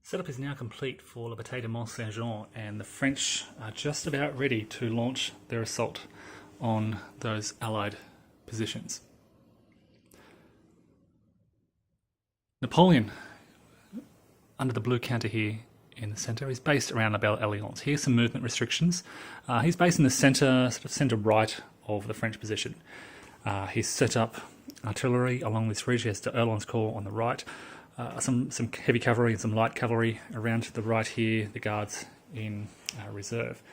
Setup is now complete for the Bataille de Mont and the French are just about ready to launch their assault on those Allied positions. Napoleon, under the blue counter here in the centre, is based around La Belle Alliance. Here's some movement restrictions. He's based in the centre, sort of centre right of the French position. He's set up artillery along this ridge. He has the Erlon's Corps on the right. Some heavy cavalry and some light cavalry around to the right here, the guards in reserve.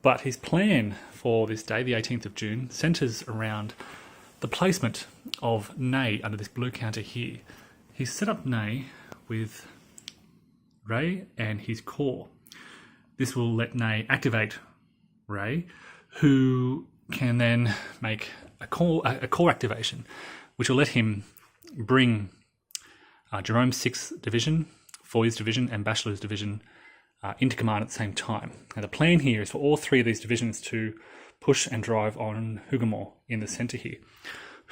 But his plan for this day, the 18th of June, centres around the placement of Ney under this blue counter here. He's set up Ney with Ray and his corps. This will let Ney activate Ray, who can then make a corps activation, which will let him bring Jerome's 6th Division, Foy's Division and Bachelet's Division into command at the same time. Now the plan here is for all three of these divisions to push and drive on Hougoumont in the centre here.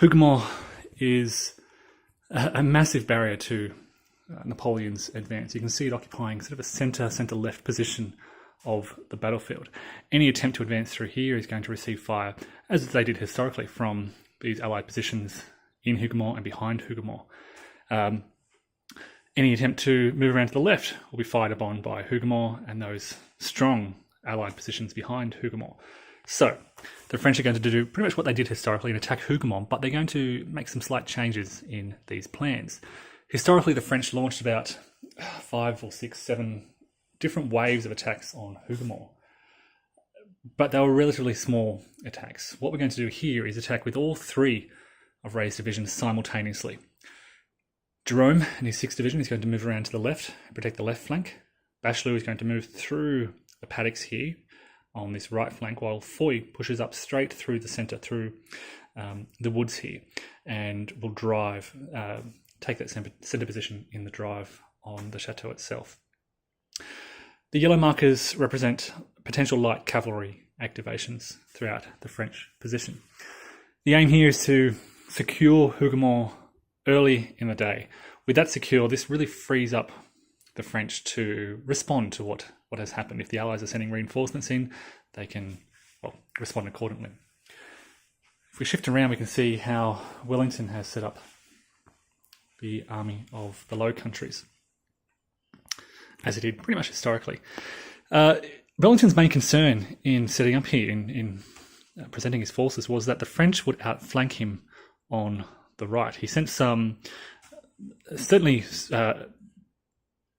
Hougoumont is a massive barrier to Napoleon's advance. You can see it occupying sort of a centre-left position of the battlefield. Any attempt to advance through here is going to receive fire, as they did historically, from these Allied positions in Hougoumont and behind Hougoumont. Any attempt to move around to the left will be fired upon by Hougoumont and those strong Allied positions behind Hougoumont. So the French are going to do pretty much what they did historically and attack Hougoumont, but they're going to make some slight changes in these plans. Historically, the French launched about 5 or 6, 7 different waves of attacks on Hougoumont, but they were relatively small attacks. What we're going to do here is attack with all three of Ray's divisions simultaneously. Jerome and his 6th Division is going to move around to the left and protect the left flank. Bachelot is going to move through the paddocks here on this right flank, while Foy pushes up straight through the centre, through the woods here, and will drive, take that centre position in the drive on the chateau itself. The yellow markers represent potential light cavalry activations throughout the French position. The aim here is to secure Hougoumont early in the day. With that secure, this really frees up the French to respond to what has happened. If the Allies are sending reinforcements in, they can respond accordingly. If we shift around, we can see how Wellington has set up the army of the Low Countries, as it did pretty much historically. Wellington's main concern in setting up here, in presenting his forces, was that the French would outflank him on the right. He sent some certainly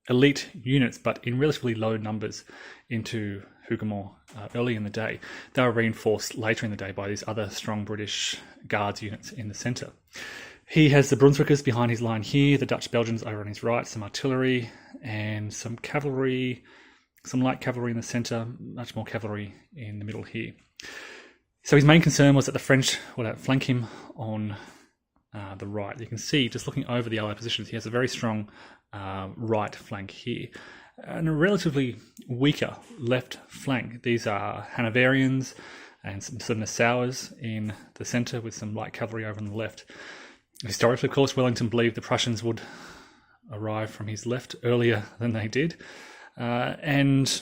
elite units, but in relatively low numbers, into Hougoumont early in the day. They were reinforced later in the day by these other strong British Guards units in the centre. He has the Brunswickers behind his line here, the Dutch Belgians over on his right, some artillery and some cavalry, some light cavalry in the centre, much more cavalry in the middle here. So his main concern was that the French would outflank him on the right. You can see, just looking over the Allied positions, he has a very strong right flank here and a relatively weaker left flank. These are Hanoverians and some Nassauers in the centre, with some light cavalry over on the left. Historically, of course, Wellington believed the Prussians would arrive from his left earlier than they did, and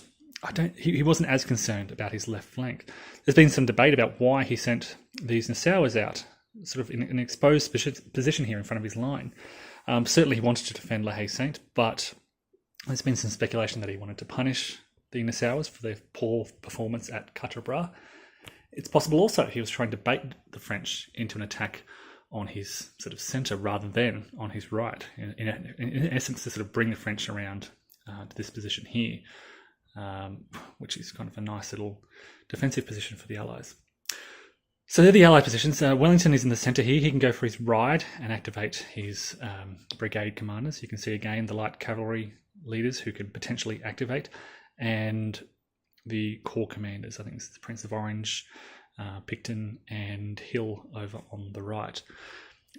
he wasn't as concerned about his left flank. There's been some debate about why he sent these Nassauers out, sort of in an exposed position here in front of his line. Certainly he wanted to defend La Haye-Sainte, but there's been some speculation that he wanted to punish the Nassauers for their poor performance at Quatre Bras. It's possible also he was trying to bait the French into an attack on his sort of centre rather than on his right, in essence to sort of bring the French around to this position here, which is kind of a nice little defensive position for the Allies. So they're the Allied positions. Wellington is in the centre here. He can go for his ride and activate his brigade commanders. You can see again the light cavalry leaders who can potentially activate, and the corps commanders. I think this is the Prince of Orange, Picton and Hill over on the right.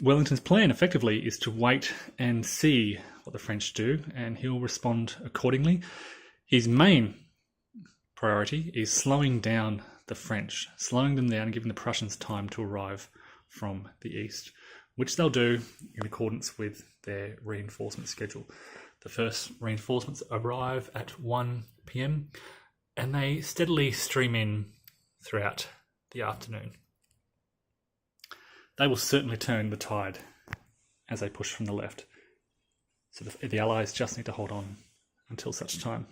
Wellington's plan effectively is to wait and see what the French do, and he'll respond accordingly. His main priority is slowing down the French, slowing them down and giving the Prussians time to arrive from the east, which they'll do in accordance with their reinforcement schedule. The first reinforcements arrive at 1 p.m. and they steadily stream in throughout the afternoon. They will certainly turn the tide as they push from the left. So the Allies just need to hold on until such time.